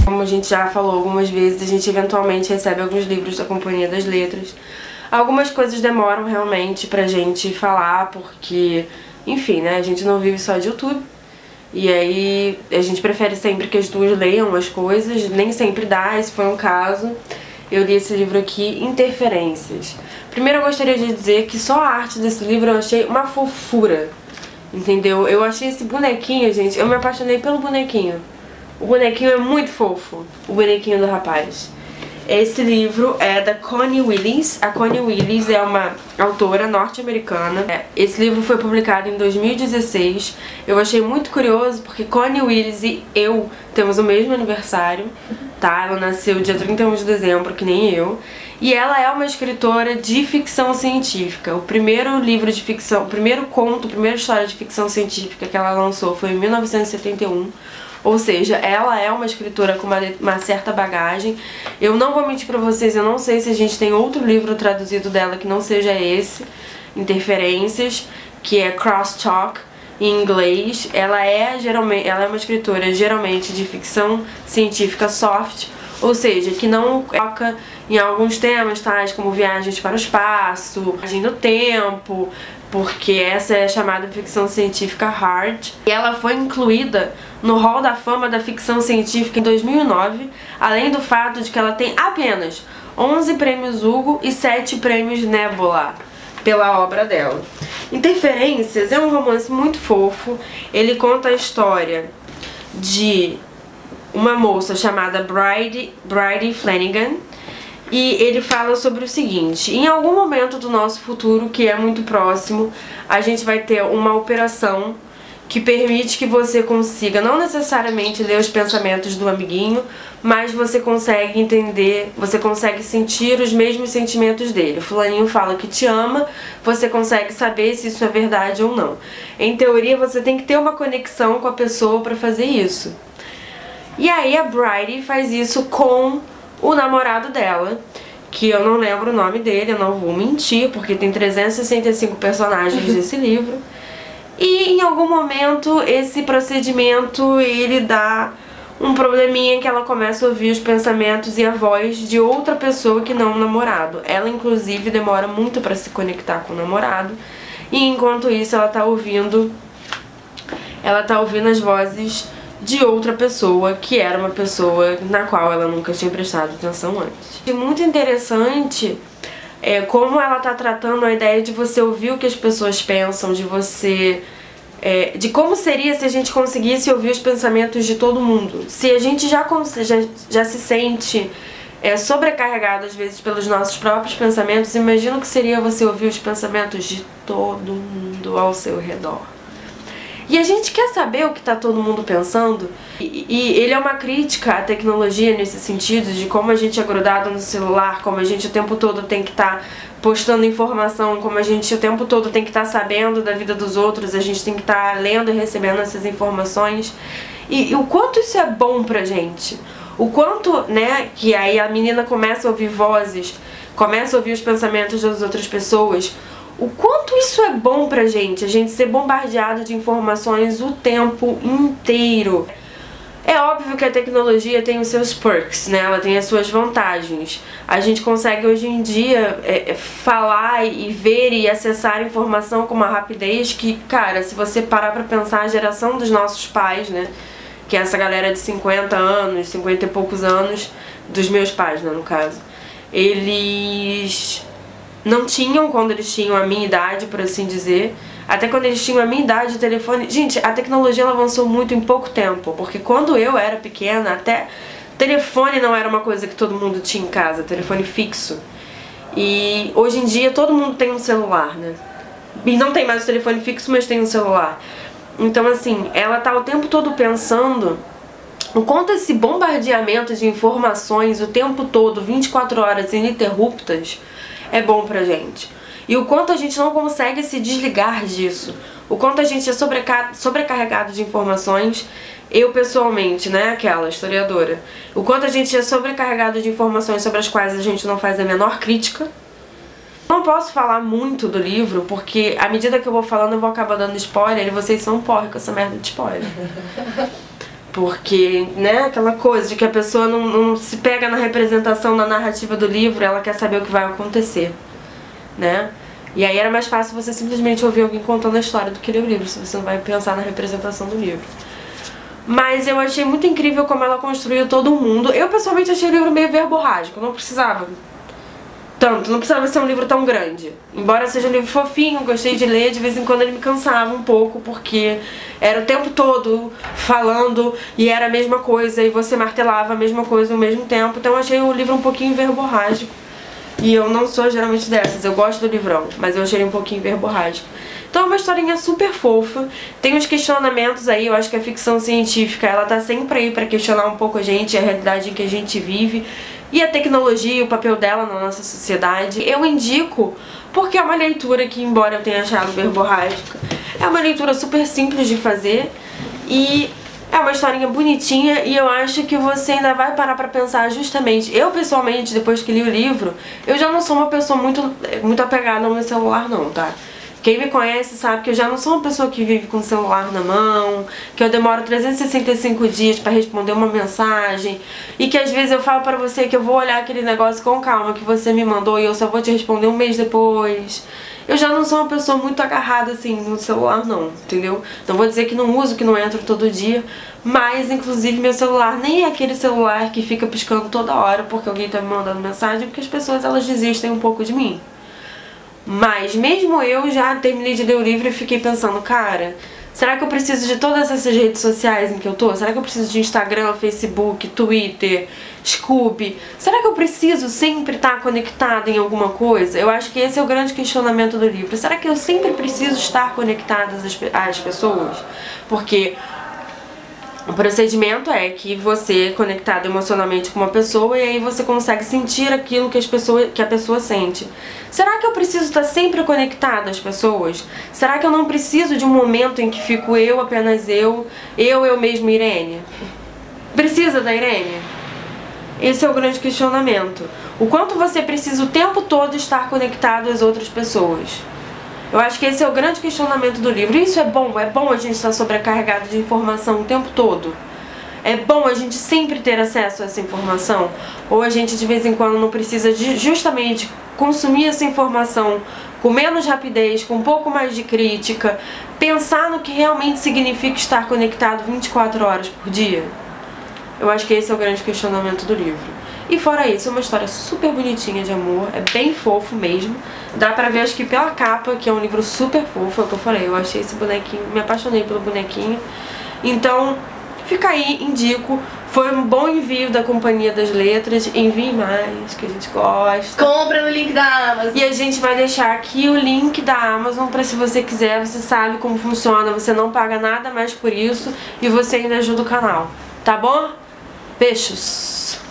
Como a gente já falou algumas vezes, a gente eventualmente recebe alguns livros da Companhia das Letras. Algumas coisas demoram realmente pra gente falar, porque, enfim, né, a gente não vive só de YouTube. E aí a gente prefere sempre que as duas leiam as coisas, nem sempre dá, esse foi um caso. Eu li esse livro aqui, Interferências. Primeiro eu gostaria de dizer que só a arte desse livro eu achei uma fofura, entendeu? Eu achei esse bonequinho, gente, eu me apaixonei pelo bonequinho. O bonequinho é muito fofo, o bonequinho do rapaz. Esse livro é da Connie Willis. A Connie Willis é uma autora norte-americana. Esse livro foi publicado em 2016. Eu achei muito curioso porque Connie Willis e eu temos o mesmo aniversário, tá? Ela nasceu dia 31 de dezembro, que nem eu. E ela é uma escritora de ficção científica. O primeiro livro de ficção, o primeiro conto, a primeira história de ficção científica que ela lançou foi em 1971. Ou seja, ela é uma escritora com uma certa bagagem. Eu não vou mentir pra vocês, eu não sei se a gente tem outro livro traduzido dela que não seja esse, Interferências, que é Crosstalk, em inglês. Ela é uma escritora geralmente de ficção científica soft, ou seja, que não foca em alguns temas tais como viagens para o espaço, viagem no tempo, porque essa é chamada ficção científica hard. E ela foi incluída no Hall da Fama da Ficção Científica em 2009, além do fato de que ela tem apenas 11 prêmios Hugo e 7 prêmios Nebula pela obra dela. Interferências é um romance muito fofo. Ele conta a história de uma moça chamada Bridie Flanagan, e ele fala sobre o seguinte: em algum momento do nosso futuro, que é muito próximo, a gente vai ter uma operação que permite que você consiga não necessariamente ler os pensamentos do amiguinho, mas você consegue entender, você consegue sentir os mesmos sentimentos dele. O fulaninho fala que te ama, você consegue saber se isso é verdade ou não. Em teoria, você tem que ter uma conexão com a pessoa para fazer isso. E aí a Bridie faz isso com o namorado dela, que eu não lembro o nome dele, eu não vou mentir, porque tem 365 personagens nesse livro. E em algum momento esse procedimento ele dá um probleminha, que ela começa a ouvir os pensamentos e a voz de outra pessoa que não o namorado. Ela inclusive demora muito para se conectar com o namorado, e enquanto isso ela tá ouvindo as vozes de outra pessoa, que era uma pessoa na qual ela nunca tinha prestado atenção antes. E muito interessante como ela tá tratando a ideia de você ouvir o que as pessoas pensam, de você... de como seria se a gente conseguisse ouvir os pensamentos de todo mundo. Se a gente já se sente sobrecarregado às vezes pelos nossos próprios pensamentos, imagina o que seria você ouvir os pensamentos de todo mundo ao seu redor. E a gente quer saber o que tá todo mundo pensando, e ele é uma crítica à tecnologia nesse sentido, de como a gente é grudado no celular, como a gente o tempo todo tem que estar postando informação, como a gente o tempo todo tem que estar sabendo da vida dos outros, a gente tem que estar lendo e recebendo essas informações, e o quanto isso é bom pra gente, o quanto, né, que aí a menina começa a ouvir vozes, começa a ouvir os pensamentos das outras pessoas. O quanto isso é bom pra gente, a gente ser bombardeado de informações o tempo inteiro. É óbvio que a tecnologia tem os seus perks, né? Ela tem as suas vantagens. A gente consegue hoje em dia falar e ver e acessar informação com uma rapidez que, cara, se você parar pra pensar, a geração dos nossos pais, né? Que é essa galera de 50 anos, 50 e poucos anos, dos meus pais, né, no caso. Eles não tinham, quando eles tinham a minha idade, por assim dizer. Até quando eles tinham a minha idade, o telefone... Gente, a tecnologia ela avançou muito em pouco tempo, porque quando eu era pequena, até telefone não era uma coisa que todo mundo tinha em casa, telefone fixo. E hoje em dia todo mundo tem um celular, né? E não tem mais o telefone fixo, mas tem um celular. Então, assim, ela tá o tempo todo pensando o quanto esse bombardeamento de informações o tempo todo, 24 horas ininterruptas, é bom pra gente. E o quanto a gente não consegue se desligar disso. O quanto a gente é sobrecarregado de informações. Eu pessoalmente, né, aquela historiadora. O quanto a gente é sobrecarregado de informações sobre as quais a gente não faz a menor crítica. Não posso falar muito do livro, porque à medida que eu vou falando eu vou acabar dando spoiler e vocês são porra com essa merda de spoiler. Porque, né, aquela coisa de que a pessoa não se pega na representação, na narrativa do livro, ela quer saber o que vai acontecer, né? E aí era mais fácil você simplesmente ouvir alguém contando a história do que ler o livro, se você não vai pensar na representação do livro. Mas eu achei muito incrível como ela construiu todo o mundo. Eu pessoalmente achei o livro meio verborrágico, não precisava tanto, não precisava ser um livro tão grande. Embora seja um livro fofinho, gostei de ler, de vez em quando ele me cansava um pouco, porque era o tempo todo falando e era a mesma coisa, e você martelava a mesma coisa ao mesmo tempo. Então eu achei o livro um pouquinho verborrágico. E eu não sou geralmente dessas, eu gosto do livrão, mas eu achei ele um pouquinho verborrágico. Então é uma historinha super fofa, tem uns questionamentos aí, eu acho que a ficção científica, ela tá sempre aí pra questionar um pouco a gente, a realidade em que a gente vive, e a tecnologia, o papel dela na nossa sociedade. Eu indico porque é uma leitura que, embora eu tenha achado verborrágica, é uma leitura super simples de fazer, e é uma historinha bonitinha, e eu acho que você ainda vai parar pra pensar justamente. Eu, pessoalmente, depois que li o livro, eu já não sou uma pessoa muito apegada ao meu celular não, tá? Quem me conhece sabe que eu já não sou uma pessoa que vive com o celular na mão, que eu demoro 365 dias pra responder uma mensagem, e que às vezes eu falo pra você que eu vou olhar aquele negócio com calma que você me mandou e eu só vou te responder um mês depois. Eu já não sou uma pessoa muito agarrada assim no celular não, entendeu? Não vou dizer que não uso, que não entro todo dia, mas inclusive meu celular nem é aquele celular que fica piscando toda hora porque alguém tá me mandando mensagem, porque as pessoas elas desistem um pouco de mim. Mas mesmo eu já terminei de ler o livro e fiquei pensando, cara, será que eu preciso de todas essas redes sociais em que eu tô? Será que eu preciso de Instagram, Facebook, Twitter, Scooby? Será que eu preciso sempre estar conectada em alguma coisa? Eu acho que esse é o grande questionamento do livro. Será que eu sempre preciso estar conectada às pessoas? Porque o procedimento é que você é conectado emocionalmente com uma pessoa e aí você consegue sentir aquilo que a pessoa sente. Será que eu preciso estar sempre conectada às pessoas? Será que eu não preciso de um momento em que fico eu, apenas eu mesma, Irene? Precisa da Irene? Esse é o grande questionamento. O quanto você precisa o tempo todo estar conectado às outras pessoas? Eu acho que esse é o grande questionamento do livro. Isso é bom a gente estar sobrecarregado de informação o tempo todo? É bom a gente sempre ter acesso a essa informação? Ou a gente de vez em quando não precisa justamente consumir essa informação com menos rapidez, com um pouco mais de crítica, pensar no que realmente significa estar conectado 24 horas por dia? Eu acho que esse é o grande questionamento do livro. E fora isso, é uma história super bonitinha de amor, é bem fofo mesmo. Dá pra ver, acho que pela capa, que é um livro super fofo, é o que eu falei, eu achei esse bonequinho, me apaixonei pelo bonequinho. Então, fica aí, indico. Foi um bom envio da Companhia das Letras, envie mais, que a gente gosta. Compra no link da Amazon. E a gente vai deixar aqui o link da Amazon pra se você quiser, você sabe como funciona, você não paga nada mais por isso e você ainda ajuda o canal, tá bom? Beijos!